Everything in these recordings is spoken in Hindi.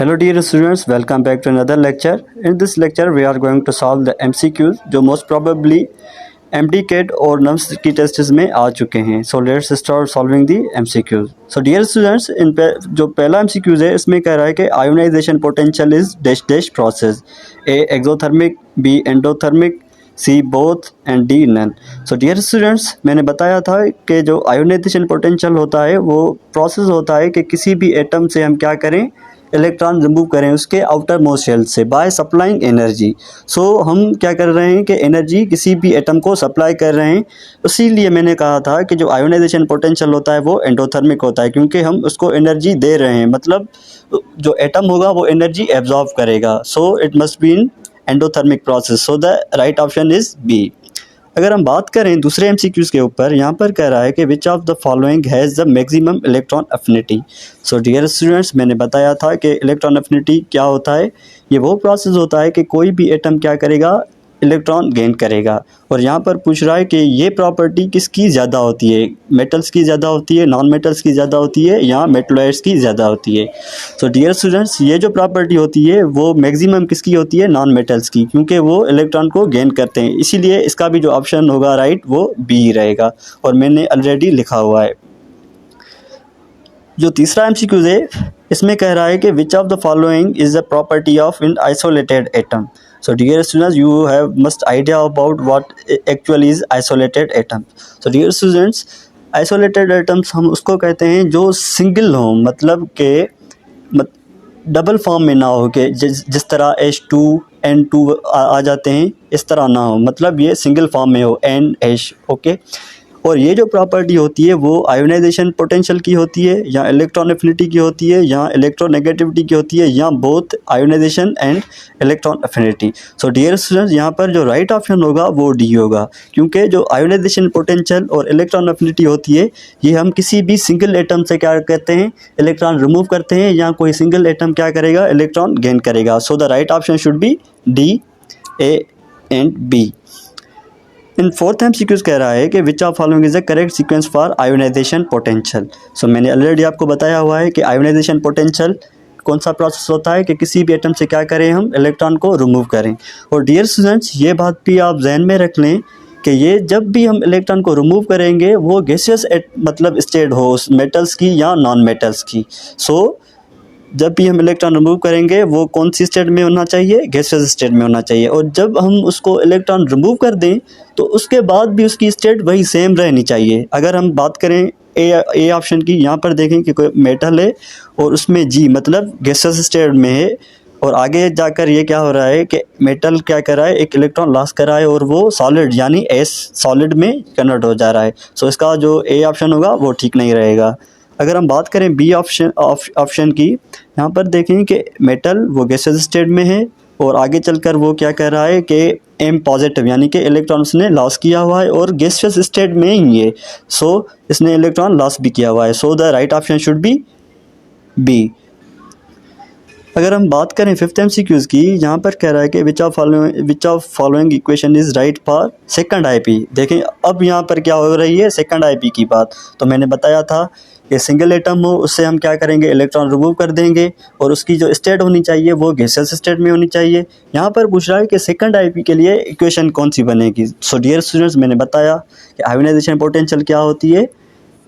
Hello dear students, welcome back to another lecture. In this lecture we are going to solve the MCQs जो most probably MDCAT और NUMS की टेस्ट्स में आ चुके हैं. So let's start solving the MCQs. So dear students, जो पहला MCQs है इसमें कह रहा है कि ionization potential is dash dash process. A exothermic, B endothermic, C both and D none. So dear students, मैंने बताया था कि जो आयोनाइजेशन पोटेंशियल होता है वो प्रोसेस होता है कि किसी भी एटम से हम क्या करें, इलेक्ट्रॉन रिमूव करें उसके आउटर मोस्ट शेल से बाय सप्लाइंग एनर्जी. सो हम क्या कर रहे हैं कि एनर्जी किसी भी एटम को सप्लाई कर रहे हैं. इसीलिए मैंने कहा था कि जो आयोनाइजेशन पोटेंशियल होता है वो एंडोथर्मिक होता है, क्योंकि हम उसको एनर्जी दे रहे हैं, मतलब जो एटम होगा वो एनर्जी एब्जॉर्ब करेगा. So it must be in endothermic process. So the right option is B. अगर हम बात करें दूसरे एमसीक्यूज़ के ऊपर, यहाँ पर कह रहा है कि which of the following has the maximum electron affinity. So dear students, मैंने बताया था कि इलेक्ट्रॉन एफिनिटी क्या होता है. ये वो प्रोसेस होता है कि कोई भी एटम क्या करेगा, इलेक्ट्रॉन गेन करेगा. और यहाँ पर पूछ रहा है कि ये प्रॉपर्टी किसकी ज़्यादा होती है, मेटल्स की ज़्यादा होती है, नॉन मेटल्स की ज़्यादा होती है या मेटलॉइड्स की ज़्यादा होती है. सो डियर स्टूडेंट्स, ये जो प्रॉपर्टी होती है वो मैक्सिमम किसकी होती है, नॉन मेटल्स की, क्योंकि वो इलेक्ट्रॉन को गेन करते हैं. इसीलिए इसका भी जो ऑप्शन होगा राइट वो बी रहेगा, और मैंने ऑलरेडी लिखा हुआ है. जो तीसरा एमसीक्यू है इसमें कह रहा है कि which of the following is the property of in isolated atom. So dear students, you have must idea about what actually is isolated atom. So dear students, isolated atoms हम उसको कहते हैं जो सिंगल हो, मतलब के डबल फॉर्म में ना हो, के जिस तरह H2 N2 आ जाते हैं इस तरह ना हो, मतलब ये सिंगल फॉर्म में हो NH. ओके. और ये जो प्रॉपर्टी होती है वो आयोनाइजेशन पोटेंशियल की होती है या इलेक्ट्रॉन एफिनिटी की होती है या इलेक्ट्रोनेगेटिविटी की होती है या both ionization and electron affinity. So dear students, यहाँ पर जो राइट ऑप्शन होगा वो डी होगा, क्योंकि जो आयोनाइजेशन पोटेंशियल और इलेक्ट्रॉन एफिनिटी होती है ये हम किसी भी सिंगल एटम से क्या कहते हैं, इलेक्ट्रॉन रिमूव करते हैं, या कोई सिंगल एटम क्या करेगा, इलेक्ट्रॉन गेन करेगा. So the right option should be D, A and B. In fourth MCQs कह रहा है कि which of following is the correct sequence for ionization potential. So मैंने ऑलरेडी आपको बताया हुआ है कि आयोनाइजेशन पोटेंशियल कौन सा प्रोसेस होता है कि किसी भी एटम से क्या करें, हम इलेक्ट्रॉन को रिमूव करें. और डियर स्टूडेंट्स, ये बात भी आप जहन में रख लें कि ये जब भी हम इलेक्ट्रॉन को रिमूव करेंगे वो गैसियस मतलब स्टेट हो मेटल्स की या नॉन मेटल्स की. सो जब भी हम इलेक्ट्रॉन रिमूव करेंगे वो कौन सी स्टेट में होना चाहिए, गैसियस स्टेट में होना चाहिए. और जब हम उसको इलेक्ट्रॉन रिमूव कर दें तो उसके बाद भी उसकी स्टेट वही सेम रहनी चाहिए. अगर हम बात करें ए ऑप्शन की, यहाँ पर देखें कि कोई मेटल है और उसमें जी मतलब गैसियस स्टेट में है, और आगे जाकर ये क्या हो रहा है कि मेटल क्या कर रहा है, एक इलेक्ट्रॉन लॉस कर रहा है और वो सॉलिड यानी एस सॉलिड में कन्वर्ट हो जा रहा है. सो इसका जो ए ऑप्शन होगा वो ठीक नहीं रहेगा. अगर हम बात करें बी ऑप्शन की, यहाँ पर देखें कि मेटल वो गैसियस स्टेट में है और आगे चलकर वो क्या कह रहा है कि एम पॉजिटिव यानी कि इलेक्ट्रॉन उसने लॉस किया हुआ है और गैसियस स्टेट में ही है. सो इसने इलेक्ट्रॉन लॉस भी किया हुआ है. So the right option should be B. अगर हम बात करें फिफ्थ एमसीक्यूज़ की, यहाँ पर कह रहा है कि which of following equation is right for second IP. देखें अब यहाँ पर क्या हो रही है, सेकंड आईपी की बात. तो मैंने बताया था कि सिंगल एटम हो उससे हम क्या करेंगे, इलेक्ट्रॉन रिमूव कर देंगे और उसकी जो स्टेट होनी चाहिए वो गैसियस स्टेट में होनी चाहिए. यहाँ पर पूछ रहा है कि सेकंड आईपी के लिए इक्वेशन कौन सी बनेगी. सो डियर स्टूडेंट्स, मैंने बताया कि आयोनाइजेशन पोटेंशियल क्या होती है,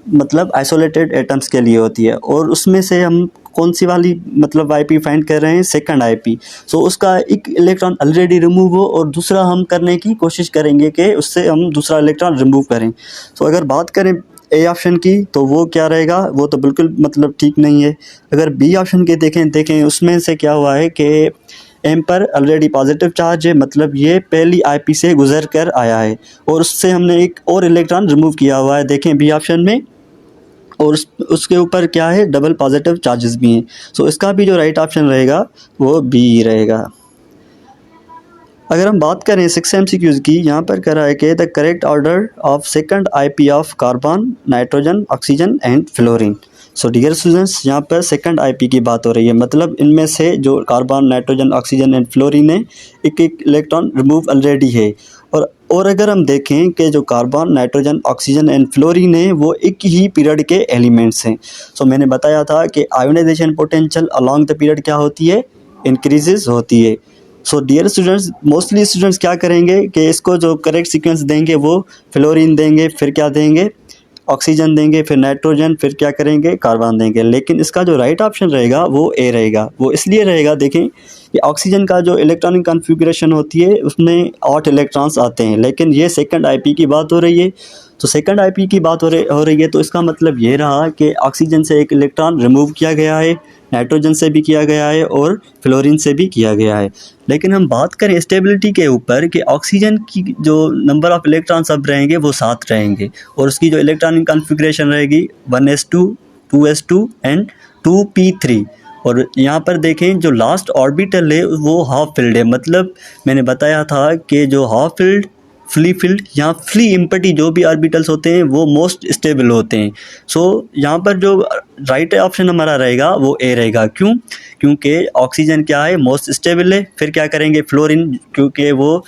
मतलब आइसोलेटेड एटम्स के लिए होती है, और उसमें से हम कौन सी वाली मतलब आईपी फाइंड कर रहे हैं, सेकंड आईपी. सो उसका एक इलेक्ट्रॉन ऑलरेडी रिमूव हो और दूसरा हम करने की कोशिश करेंगे कि उससे हम दूसरा इलेक्ट्रॉन रिमूव करें. सो अगर बात करें ए ऑप्शन की तो वो क्या रहेगा, वो तो बिल्कुल मतलब ठीक नहीं है. अगर बी ऑप्शन के देखें उसमें से क्या हुआ है कि एम पर ऑलरेडी पॉजिटिव चार्ज है, मतलब ये पहली आईपी से गुजर कर आया है और उससे हमने एक और इलेक्ट्रॉन रिमूव किया हुआ है, देखें बी ऑप्शन में, और उसके ऊपर क्या है, डबल पॉजिटिव चार्जेस भी हैं. सो इसका भी जो राइट ऑप्शन रहेगा वो बी रहेगा. अगर हम बात करें सिक्स एमसीक्यूज़ की, यहाँ पर कह रहा है कि the correct order of second IP of carbon, nitrogen, oxygen and fluorine. So dear students, यहाँ पर सेकंड आईपी की बात हो रही है, मतलब इनमें से जो carbon, nitrogen, oxygen and fluorine है एक एक इलेक्ट्रॉन रिमूव ऑलरेडी है और अगर हम देखें कि जो carbon, nitrogen, oxygen and fluorine है वो एक ही पीरियड के एलिमेंट्स हैं। सो मैंने बताया था कि ionization potential along the period क्या होती है, इंक्रीजेस होती है। So dear students, mostly students क्या करेंगे कि इसको जो करेक्ट सीक्वेंस देंगे वो फ्लोरीन देंगे, फिर क्या देंगे, ऑक्सीजन देंगे, फिर नाइट्रोजन, फिर क्या करेंगे, कार्बन देंगे। लेकिन इसका जो राइट ऑप्शन रहेगा वो ए रहेगा। वो इसलिए रहेगा, देखें कि ऑक्सीजन का जो इलेक्ट्रॉनिक कॉन्फ़िगरेशन होती है उसमें 8 इलेक्ट्रॉन्स आते हैं, लेकिन ये सेकंड आईपी की बात हो रही है। तो सेकंड आईपी की बात हो रही है, तो इसका मतलब ये रहा कि ऑक्सीजन से एक इलेक्ट्रॉन रिमूव किया गया है, नाइट्रोजन से भी किया गया है और फ्लोरीन से भी किया गया है। लेकिन हम बात करें स्टेबिलिटी के ऊपर कि ऑक्सीजन की जो नंबर ऑफ़ इलेक्ट्रॉन्स अब रहेंगे वो 7 रहेंगे, और उसकी जो इलेक्ट्रॉनिक कॉन्फ़िगरेशन रहेगी 1s2, 2s2 एंड 2p3। और यहाँ पर देखें जो लास्ट ऑर्बिटल है वो हाफ फिल्ड है, मतलब मैंने बताया था कि जो हाफ फिल्ड, फ्ली फिल्ड या फ्ली इम्पटी जो भी ऑर्बिटल्स होते हैं वो मोस्ट स्टेबल होते हैं। सो यहाँ पर जो राइट ऑप्शन हमारा रहेगा वो ए रहेगा। क्यों? क्योंकि ऑक्सीजन क्या है, मोस्ट स्टेबल है। फिर क्या करेंगे, फ्लोरीन, क्योंकि वो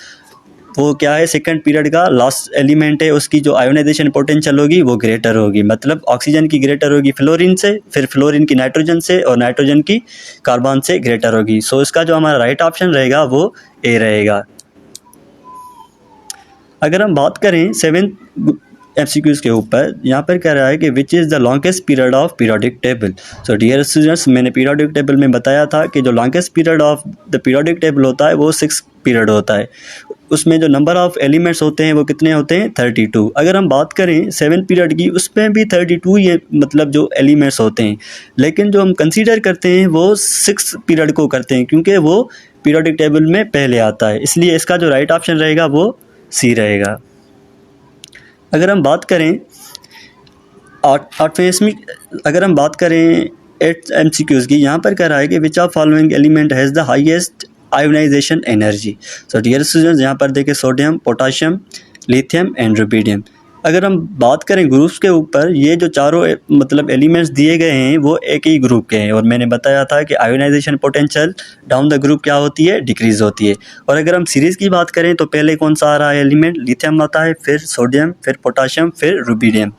क्या है, सेकंड पीरियड का लास्ट एलिमेंट है, उसकी जो आयोनाइजेशन पोटेंशियल होगी वो ग्रेटर होगी, मतलब ऑक्सीजन की ग्रेटर होगी फ्लोरीन से, फिर फ्लोरीन की नाइट्रोजन से, और नाइट्रोजन की कार्बन से ग्रेटर होगी। सो इसका जो हमारा राइट ऑप्शन रहेगा वो ए रहेगा। अगर हम बात करें 7th MCQs के ऊपर, यहाँ पर कह रहा है कि which is the longest period of periodic table. So dear students, मैंने पीरियोडिक टेबल में बताया था कि जो longest period of the periodic table होता है वो 6 पीरियड होता है। उसमें जो नंबर ऑफ़ एलिमेंट्स होते हैं वो कितने होते हैं, 32। अगर हम बात करें 7 पीरियड की, उसमें भी 32 ये मतलब जो एलिमेंट्स होते हैं, लेकिन जो हम कंसीडर करते हैं वो 6 पीरियड को करते हैं, क्योंकि वो पीरियोडिक टेबल में पहले आता है। इसलिए इसका जो राइट ऑप्शन रहेगा वो सी रहेगा। अगर हम बात करें 8th MCQs की, यहाँ पर कह रहा है कि which of following element has the highest ionisation energy. So dear students, यहाँ पर देखें sodium, potassium, lithium and rubidium. अगर हम बात करें ग्रुप्स के ऊपर, ये जो चारों मतलब एलिमेंट्स दिए गए हैं वो एक ही ग्रुप के हैं, और मैंने बताया था कि ionization potential down the group क्या होती है, डिक्रीज होती है। और अगर हम सीरीज़ की बात करें तो पहले कौन सा आ रहा है एलिमेंट, लिथियम आता है, फिर सोडियम, फिर पोटाशियम, फिर रुबिडियम।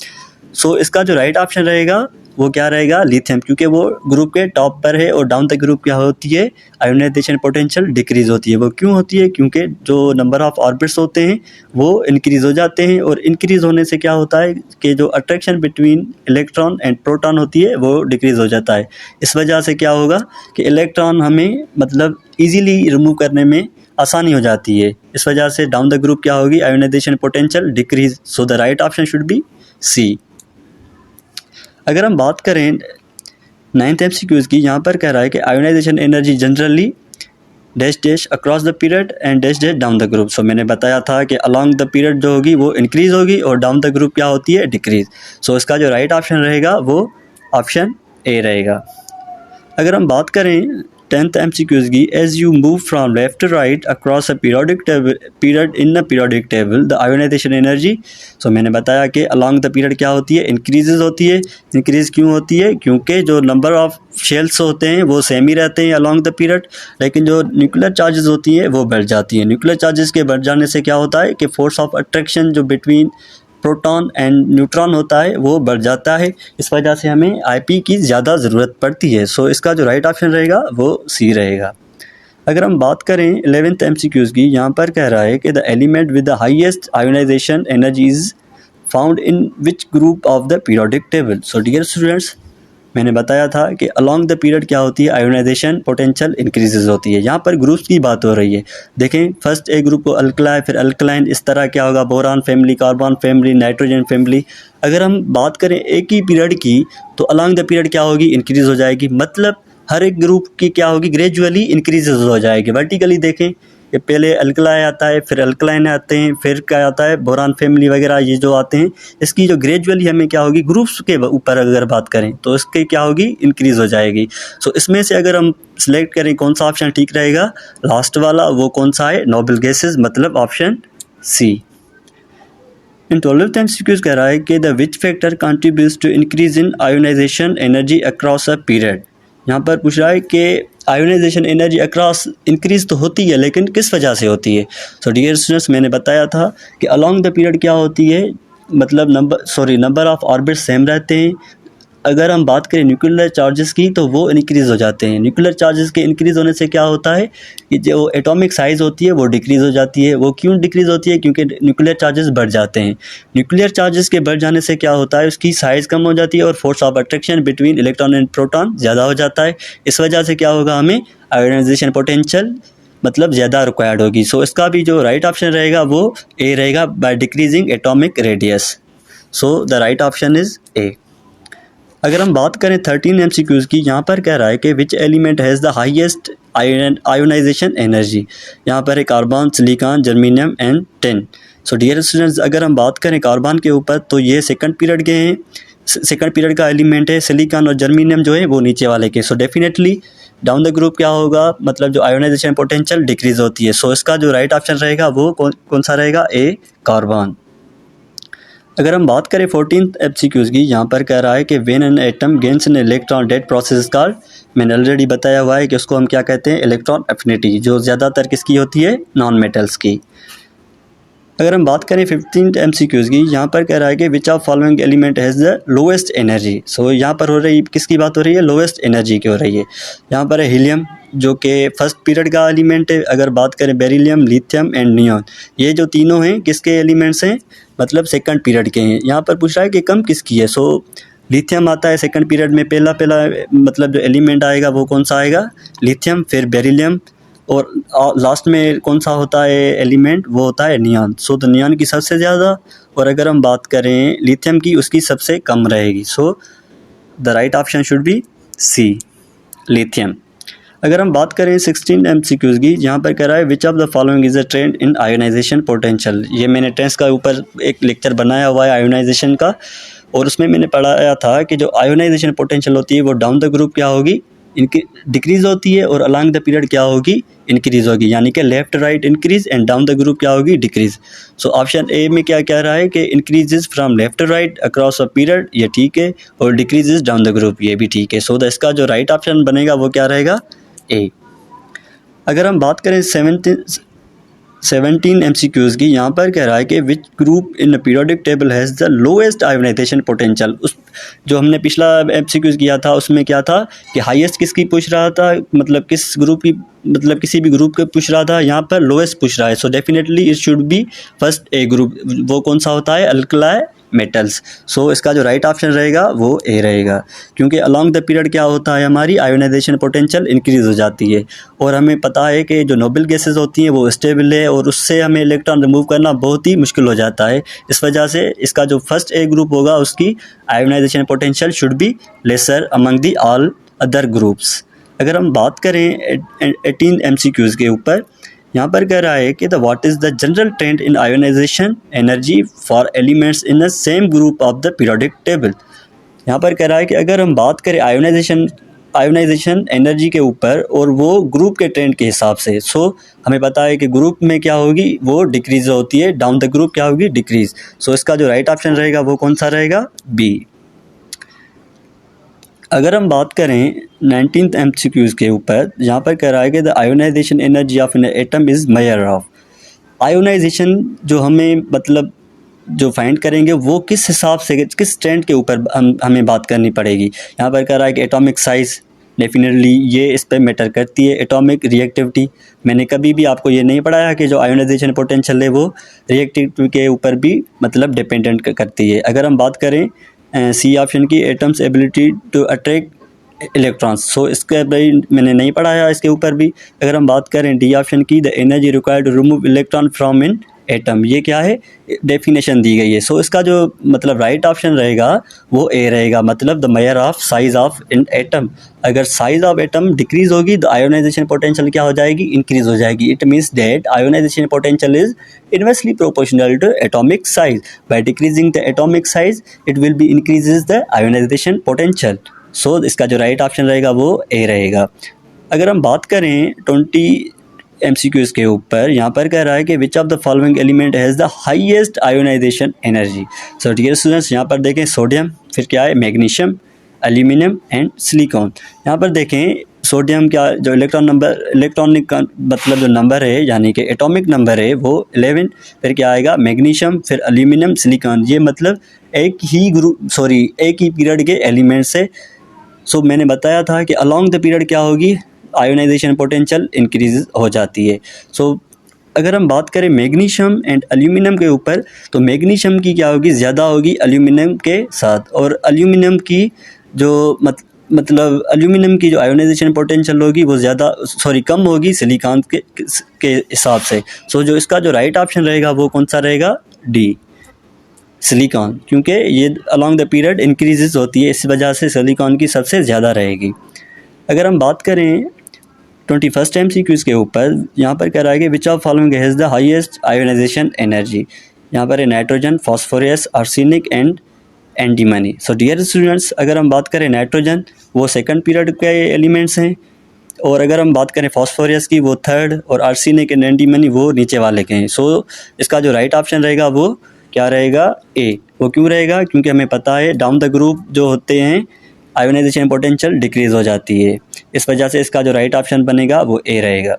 सो इसका जो राइट ऑप्शन रहेगा वो क्या रहेगा, लिथियम, क्योंकि वो ग्रुप के टॉप पर है, और डाउन द ग्रुप क्या होती है, आयोनाइजेशन पोटेंशियल डिक्रीज होती है। वो क्यों होती है, क्योंकि जो नंबर ऑफ़ ऑर्बिट्स होते हैं वो इंक्रीज़ हो जाते हैं, और इंक्रीज़ होने से क्या होता है कि जो attraction between electron and proton होती है वो डिक्रीज़ हो जाता है। इस वजह से क्या होगा कि इलेक्ट्रॉन हमें मतलब ईजीली रिमूव करने में आसानी हो जाती है। इस वजह से डाउन द ग्रुप क्या होगी, ionization potential decrease. So the right option should be C. अगर हम बात करें 9th MCQs की, यहाँ पर कह रहा है कि ionization energy generally dash dash across the period and dash dash down the group. So मैंने बताया था कि अलॉन्ग द पीरियड जो होगी वो इंक्रीज़ होगी, और डाउन द ग्रुप क्या होती है, डिक्रीज़। सो इसका जो राइट ऑप्शन रहेगा वो ऑप्शन ए रहेगा। अगर हम बात करें 10th MCQs की, as you move from left to right across a period in a periodic table the ionization energy. So मैंने बताया कि अलॉन्ग द पीरियड क्या होती है, इंक्रीजेज होती है। इंक्रीज़ क्यों होती है, क्योंकि जो नंबर ऑफ़ शेल्स होते हैं वो सेम ही रहते हैं अलॉन्ग द पीरियड, लेकिन जो न्यूक्लियर चार्जेस होती हैं वो बढ़ जाती हैं। न्यूक्लियर चार्जेस के बढ़ जाने से क्या होता है कि फोर्स ऑफ अट्रैक्शन जो बिटवीन प्रोटॉन एंड न्यूट्रॉन होता है वो बढ़ जाता है। इस वजह से हमें आईपी की ज़्यादा ज़रूरत पड़ती है। सो इसका जो राइट ऑप्शन रहेगा वो सी रहेगा। अगर हम बात करें 11th MCQs की, यहाँ पर कह रहा है कि the element with the highest ionisation energy is found in which group of the periodic table. So dear students, मैंने बताया था कि अलॉन्ग द पीरियड क्या होती है, आयोनाइजेशन पोटेंशियल इंक्रीजेज होती है। यहाँ पर ग्रुप्स की बात हो रही है। देखें, फर्स्ट ए ग्रुप को अल्कलाई, फिर अल्कलाइन, इस तरह क्या होगा, boron family, carbon family, nitrogen family. अगर हम बात करें एक ही पीरियड की तो अलॉन्ग द पीरियड क्या होगी, इंक्रीज़ हो जाएगी, मतलब हर एक ग्रुप की क्या होगी, ग्रेजुअली इंक्रीजेज हो जाएगी। वर्टिकली देखें कि पहले अल्कलाई आता है, फिर अल्कलाइन आते हैं, फिर क्या आता है, बोरान फैमिली वगैरह, ये जो आते हैं इसकी जो ग्रेजुअली हमें क्या होगी, ग्रुप्स के ऊपर अगर बात करें तो इसके क्या होगी, इंक्रीज़ हो जाएगी। सो इसमें से अगर हम सिलेक्ट करें कौन सा ऑप्शन ठीक रहेगा, लास्ट वाला, वो कौन सा है, नोबल गैसेज, मतलब ऑप्शन सी। इन 12th MCQs कह रहा है कि the which factor contributes to increase in ionization energy across a period. यहाँ पर पूछ रहा है कि आयोनाइजेशन एनर्जी अक्रॉस इंक्रीज तो होती है, लेकिन किस वजह से होती है। सो डियर स्टूडेंट्स, मैंने बताया था कि अलोंग द पीरियड क्या होती है, मतलब नंबर ऑफ ऑर्बिट सेम रहते हैं। अगर हम बात करें न्यूक्लियर चार्जेस की तो वो इंक्रीज़ हो जाते हैं। न्यूक्लियर चार्जेस के इंक्रीज़ होने से क्या होता है कि जो एटॉमिक साइज़ होती है वो डिक्रीज़ हो जाती है। वो क्यों डिक्रीज़ होती है? क्योंकि न्यूक्लियर चार्जेस बढ़ जाते हैं। न्यूक्लियर चार्जेस के बढ़ जाने से क्या होता है, उसकी साइज़ कम हो जाती है और force of attraction between electron and proton ज़्यादा हो जाता है। इस वजह से क्या होगा, हमें आयोनाइजेशन पोटेंशियल मतलब ज़्यादा रिक्वायर्ड होगी। सो इसका भी जो राइट ऑप्शन रहेगा वो ए रहेगा, by decreasing atomic radius. So the right option is a. अगर हम बात करें 13 MCQs की, यहाँ पर कह रहा है कि which element has the highest ionisation energy. यहाँ पर है carbon, silicon, germanium and tin. So dear students, अगर हम बात करें कार्बन के ऊपर तो ये सेकंड पीरियड के हैं, सेकंड पीरियड का एलिमेंट है। सिलिकॉन और जर्मेनियम जो है वो नीचे वाले के। So definitely down the group क्या होगा, मतलब जो आयोनाइजेशन पोटेंशियल डिक्रीज होती है। सो इसका जो राइट ऑप्शन रहेगा वो कौन सा रहेगा, ए कार्बन। अगर हम बात करें 14th MCQs की, यहाँ पर कह रहा है कि when an atom gains an electron that process called, मैंने ऑलरेडी बताया हुआ है कि उसको हम क्या कहते हैं, इलेक्ट्रॉन एफिनिटी, जो ज़्यादातर किसकी होती है, नॉन मेटल्स की। अगर हम बात करें 15th MCQs की, यहाँ पर कह रहा है कि which of following element has the lowest energy. So यहाँ पर हो रही किसकी बात हो रही है, लोएस्ट एनर्जी की हो रही है। यहाँ पर है हीलियम, जो कि फर्स्ट पीरियड का एलिमेंट है। अगर बात करें बेरिलियम, लिथियम एंड नियॉन, ये जो तीनों हैं किसके एलिमेंट्स हैं, मतलब सेकंड पीरियड के हैं। यहाँ पर पूछ रहा है कि कम किसकी है। सो लिथियम आता है सेकंड पीरियड में, पहला मतलब जो एलिमेंट आएगा वो कौन सा आएगा, लिथियम, फिर बेरिलियम, और लास्ट में कौन सा होता है एलिमेंट, वो होता है नियॉन। सो तो नियॉन की सबसे ज़्यादा, और अगर हम बात करें लिथियम की, उसकी सबसे कम रहेगी। So the right option should be C, lithium. अगर हम बात करें 16 MCQs की, यहाँ पर कह रहा है विच of the following is a trend in ionization potential. ये मैंने ट्रेंड्स का ऊपर एक लेक्चर बनाया हुआ है आयोनाइजेशन का, और उसमें मैंने पढ़ाया था कि जो आयोनाइजेशन पोटेंशियल होती है वो डाउन द ग्रुप क्या होगी, इनकी डिक्रीज़ होती है, और अलॉन्ग द पीरियड क्या होगी, इंक्रीज़ होगी। यानी कि left right increase and down the group क्या होगी, डिक्रीज़। सो ऑप्शन ए में क्या कह रहा है कि increases from left to right across a period, ये ठीक है, और डिक्रीजेज डाउन द ग्रुप, ये भी ठीक है। सो इसका जो राइट ऑप्शन बनेगा वो क्या रहेगा, ए। अगर हम बात करें 17 MCQs की, यहाँ पर कह रहा है कि which group in periodic table has the lowest ionization potential. उस जो हमने पिछला MCQs किया था उसमें क्या था कि हाईएस्ट किसकी पूछ रहा था, मतलब किस ग्रुप की, मतलब किसी भी ग्रुप के पूछ रहा था। यहाँ पर लोएस्ट पूछ रहा है। So definitely it should be first A group. वो कौन सा होता है, अल्कलाई मेटल्स। सो इसका जो राइट ऑप्शन रहेगा वो ए रहेगा, क्योंकि अलॉन्ग द पीरियड क्या होता है, हमारी आयोनाइजेशन पोटेंशियल इंक्रीज हो जाती है। और हमें पता है कि जो नोबल गैसेस होती हैं वो स्टेबल है, और उससे हमें इलेक्ट्रॉन रिमूव करना बहुत ही मुश्किल हो जाता है। इस वजह से इसका जो फर्स्ट ए ग्रुप होगा उसकी ionization potential should be lesser among the all other groups. अगर हम बात करें 18 MCQs के ऊपर, यहाँ पर कह रहा है कि the what is the general trend in ionization energy for elements in the same group of the periodic table. यहाँ पर कह रहा है कि अगर हम बात करें आयोनाइजेशन एनर्जी के ऊपर और वो ग्रुप के ट्रेंड के हिसाब से, सो हमें पता है कि ग्रुप में क्या होगी, वो डिक्रीज होती है, डाउन द ग्रुप क्या होगी, डिक्रीज। सो इसका जो राइट ऑप्शन रहेगा वो कौन सा रहेगा, बी। अगर हम बात करें 19th MCQs के ऊपर, यहाँ पर कह रहा है कि the ionization energy of an atom is measure of. Ionization जो हमें मतलब जो फाइंड करेंगे वो किस हिसाब से, किस ट्रेंड के ऊपर हमें बात करनी पड़ेगी। यहाँ पर कह रहा है कि एटॉमिक साइज़, डेफिनेटली ये इस पर मैटर करती है। एटॉमिक रिएक्टिविटी, मैंने कभी भी आपको ये नहीं पढ़ाया कि जो आयोनाइजेशन पोटेंशियल है वो रिएक्टिविटी के ऊपर भी मतलब डिपेंडेंट करती है। अगर हम बात करें सी ऑप्शन की, atoms ability to attract electrons, so इसके भाई मैंने नहीं पढ़ाया इसके ऊपर भी। अगर हम बात करें डी ऑप्शन की, the energy required to remove electron from in atom, ये क्या है, डेफिनेशन दी गई है। सो इसका जो मतलब राइट ऑप्शन रहेगा वो ए रहेगा, मतलब the measure of size of in atom. अगर साइज ऑफ एटम डिक्रीज होगी तो आयोनाइजेशन पोटेंशियल क्या हो जाएगी, इंक्रीज हो जाएगी। It means that ionization potential is inversely proportional to atomic size. By decreasing the atomic size it will be increases the ionization potential. So इसका जो राइट ऑप्शन रहेगा वो ए रहेगा। अगर हम बात करें 20 MCQs के ऊपर, यहाँ पर कह रहा है कि which of the following element has the highest ionisation energy. So dear students, यहाँ पर देखें सोडियम, फिर क्या है मैग्नीशियम, एल्यूमिनियम एंड सिलिकॉन। यहाँ पर देखें सोडियम क्या जो इलेक्ट्रॉनिक का मतलब जो नंबर है यानी कि एटॉमिक नंबर है वो 11, फिर क्या आएगा मैग्नीशियम, फिर एल्यूमिनियम, सिलिकॉन, ये मतलब एक ही पीरियड के एलिमेंट्स है। सो मैंने बताया था कि अलॉन्ग द पीरियड क्या होगी, आयोनाइजेशन पोटेंशियल इंक्रीज हो जाती है। सो अगर हम बात करें मैग्नीशियम एंड एल्यूमिनियम के ऊपर, तो मैग्नीशियम की क्या होगी, ज़्यादा होगी एल्यूमिनियम के साथ, और एल्यूमिनियम की जो मतलब एल्यूमिनियम की जो आयोनाइजेशन पोटेंशियल होगी वो कम होगी सिलिकॉन के हिसाब से। सो जो इसका जो राइट ऑप्शन रहेगा वो कौन सा रहेगा, डी, सिलिकॉन, क्योंकि ये अलॉन्ग द पीरियड इंक्रीजेस होती है, इस वजह से सिलिकॉन की सबसे ज़्यादा रहेगी। अगर हम बात करें 21st MCQs के ऊपर, यहाँ पर कह रहा है कि which of following has the highest ionisation energy. यहाँ पर है nitrogen, phosphorus, arsenic and antimony. So dear students, अगर हम बात करें नाइट्रोजन वो सेकंड पीरियड के एलिमेंट्स हैं, और अगर हम बात करें फॉस्फोरस की वो थर्ड, और आर्सेनिक एंड एंटीमनी वो नीचे वाले के हैं। सो इसका जो राइट ऑप्शन रहेगा वो क्या रहेगा, ए। वो क्यों रहेगा, क्योंकि हमें पता है डाउन द ग्रुप जो होते हैं आयोनाइजेशन पोटेंशियल डिक्रीज़ हो जाती है, इस वजह से इसका जो राइट ऑप्शन बनेगा वो ए रहेगा।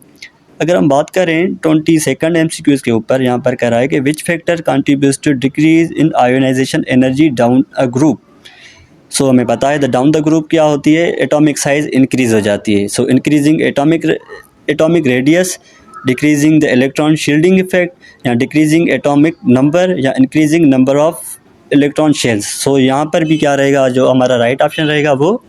अगर हम बात करें 22nd MCQs के ऊपर, यहाँ पर कह रहा है कि which factor contributes to decrease in ionization energy down a group. So हमें पता है द डाउन द ग्रुप क्या होती है, एटॉमिक साइज इंक्रीज हो जाती है। So increasing atomic radius, decreasing the electron shielding effect, या डिक्रीजिंग एटॉमिक नंबर, या increasing number of electron shells. So यहाँ पर भी क्या रहेगा, जो हमारा राइट ऑप्शन रहेगा वो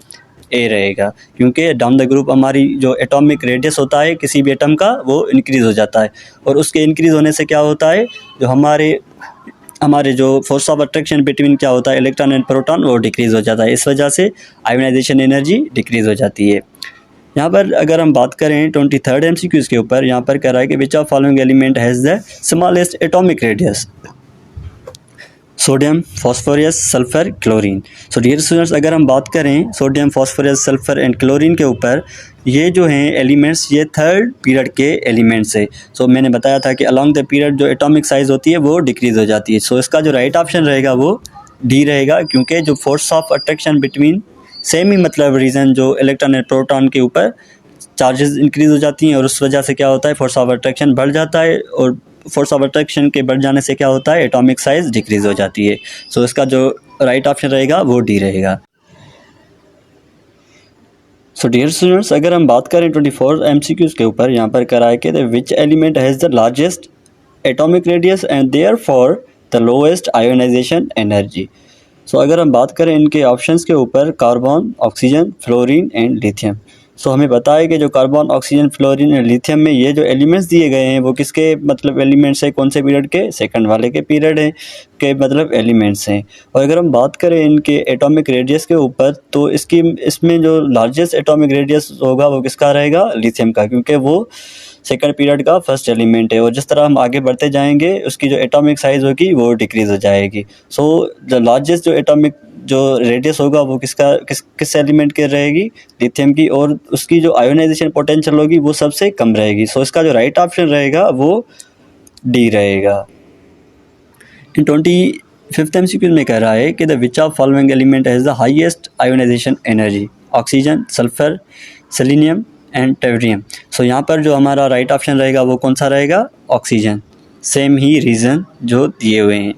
ए रहेगा, क्योंकि डाउन द ग्रुप हमारी जो एटॉमिक रेडियस होता है किसी भी एटम का वो इंक्रीज़ हो जाता है, और उसके इंक्रीज़ होने से क्या होता है, जो हमारे जो फोर्स ऑफ अट्रैक्शन बिटवीन क्या होता है इलेक्ट्रॉन एंड प्रोटॉन वो डिक्रीज़ हो जाता है, इस वजह से आयोनाइजेशन एनर्जी डिक्रीज़ हो जाती है। यहाँ पर अगर हम बात करें 23rd MCQs के ऊपर, यहाँ पर कह रहा है कि which of following element has the smallest atomic radius, sodium, phosphorus, sulphur, chlorine. So dear students, अगर हम बात करें sodium, phosphorus, sulphur and chlorine के ऊपर, ये जो हैं एलिमेंट्स ये थर्ड पीरियड के एलिमेंट्स है। सो मैंने बताया था कि अलॉन्ग द पीरियड जो एटॉमिक साइज़ होती है वो डिक्रीज़ हो जाती है। सो इसका जो राइट ऑप्शन रहेगा वो डी रहेगा, क्योंकि जो force of attraction between same ही मतलब रीज़न जो इलेक्ट्रॉन एंड प्रोटॉन के ऊपर चार्जेस इंक्रीज़ हो जाती हैं, और उस वजह से क्या होता है फोर्स ऑफ अट्रैक्शन बढ़ जाता है, और फोर्स ऑफ अट्रैक्शन के बढ़ जाने से क्या होता है एटॉमिक साइज डिक्रीज़ हो जाती है। सो इसका जो राइट ऑप्शन रहेगा वो डी रहेगा। सो डियर स्टूडेंट्स, अगर हम बात करें 24 MCQs के ऊपर, यहाँ पर करा है कि which element has the largest atomic radius and therefore the lowest ionization energy. So अगर हम बात करें इनके ऑप्शंस के ऊपर, carbon, oxygen, fluorine and lithium. So हमें पता है कि जो कार्बन, ऑक्सीजन, फ्लोरीन और लिथियम में ये जो एलिमेंट्स दिए गए हैं वो किसके मतलब एलिमेंट्स हैं, कौन से पीरियड के, सेकंड वाले के पीरियड है के मतलब एलिमेंट्स हैं। और अगर हम बात करें इनके एटॉमिक रेडियस के ऊपर, तो इसमें जो लार्जेस्ट एटॉमिक रेडियस होगा वो किसका रहेगा, लिथियम का, क्योंकि वो सेकंड पीरियड का फर्स्ट एलिमेंट है, और जिस तरह हम आगे बढ़ते जाएंगे उसकी जो एटॉमिक साइज़ होगी वो डिक्रीज़ हो जाएगी। सो द लार्जेस्ट जो एटॉमिक जो रेडियस होगा वो किस एलिमेंट के रहेगी, लिथियम की, और उसकी जो आयोनाइजेशन पोटेंशियल होगी वो सबसे कम रहेगी। सो इसका जो राइट ऑप्शन रहेगा वो डी रहेगा। इन 25th MCQ में कह रहा है कि the which of following element has the highest ionisation energy, oxygen, sulphur, selenium and tellurium. So यहाँ पर जो हमारा राइट ऑप्शन रहेगा वो कौन सा रहेगा, ऑक्सीजन, सेम ही रीज़न जो दिए हुए हैं।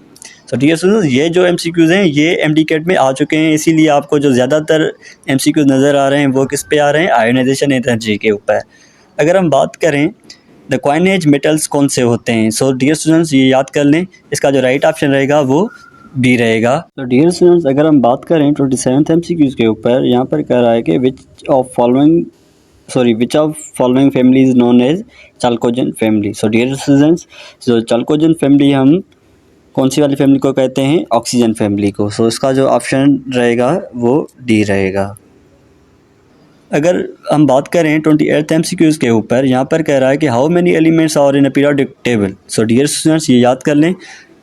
तो डियर स्टूडेंट्स, ये जो MCQs हैं ये MDCAT में आ चुके हैं, इसीलिए आपको जो ज़्यादातर MCQs नज़र आ रहे हैं वो किस पे आ रहे हैं, आयोनाइजेशन एनर्जी के ऊपर। अगर हम बात करें द कॉइनेज मेटल्स कौन से होते हैं, सो डियर स्टूडेंट्स ये याद कर लें, इसका जो राइट ऑप्शन रहेगा वो बी रहेगा। तो डियर स्टूडेंट्स, अगर हम बात करें 27th MCQs के ऊपर, यहाँ पर कह रहा है कि which of following family is known as chalcogen family. So dear students, जो चाल्कोजेन फैमिली हम कौन सी वाली फैमिली को कहते हैं, ऑक्सीजन फैमिली को। सो इसका जो ऑप्शन रहेगा वो डी रहेगा। अगर हम बात करें 28th MCQs के ऊपर, यहाँ पर कह रहा है कि how many elements are in a periodic table. So dear students ये याद कर लें,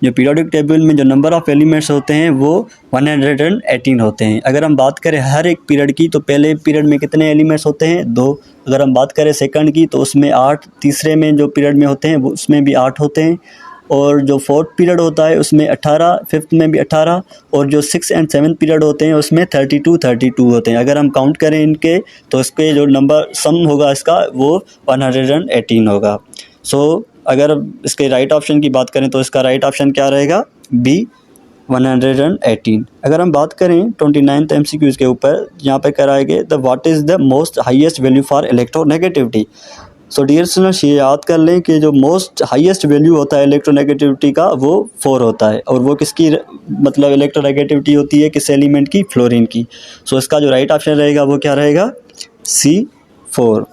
जो पीरियोडिक टेबल में जो नंबर ऑफ़ एलिमेंट्स होते हैं वो 118 होते हैं। अगर हम बात करें हर एक पीरियड की, तो पहले पीरियड में कितने एलिमेंट्स होते हैं, 2। अगर हम बात करें सेकंड की तो उसमें 8, तीसरे में जो पीरियड में होते हैं वो उसमें भी 8 होते हैं, और जो 4th पीरियड होता है उसमें 18, 5th में भी 18, और जो 6th एंड 7th पीरियड होते हैं उसमें 32 होते हैं। अगर हम काउंट करें इनके तो इसके जो नंबर सम होगा इसका वो 118 होगा। सो अगर इसके राइट ऑप्शन की बात करें तो इसका राइट ऑप्शन क्या रहेगा? बी 118। अगर हम बात करें 29th MCQ के ऊपर, यहाँ पे कराएंगे the what is the most highest value for electronegativity. So dear students, ये याद कर लें कि जो मोस्ट हाईएस्ट वैल्यू होता है इलेक्ट्रोनेगेटिविटी का वो 4 होता है, और वो किसकी मतलब इलेक्ट्रोनेगेटिविटी होती है, किस एलिमेंट की? फ्लोरीन की। सो इसका जो राइट ऑप्शन रहेगा वो क्या रहेगा? C4।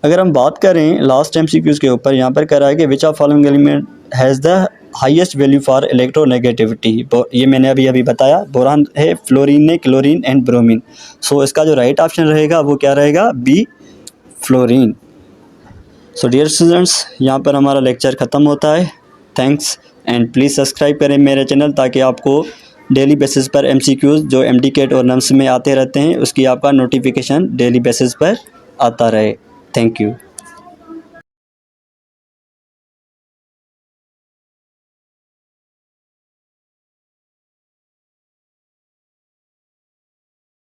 अगर हम बात करें लास्ट MCQs के ऊपर, यहाँ पर कह रहा है कि which of following element has the highest value for electronegativity. ये मैंने अभी बताया, बोरान है, फ्लोरीन है, क्लोरीन एंड ब्रोमीन। सो इसका जो राइट ऑप्शन रहेगा वो क्या रहेगा? B fluorine. So dear students, यहाँ पर हमारा लेक्चर ख़त्म होता है। थैंक्स, एंड प्लीज़ सब्सक्राइब करें मेरे चैनल ताकि आपको डेली बेसिस पर MCQs जो MDCAT और NUMS में आते रहते हैं उसकी आपका नोटिफिकेशन डेली बेसिस पर आता रहे। Thank you.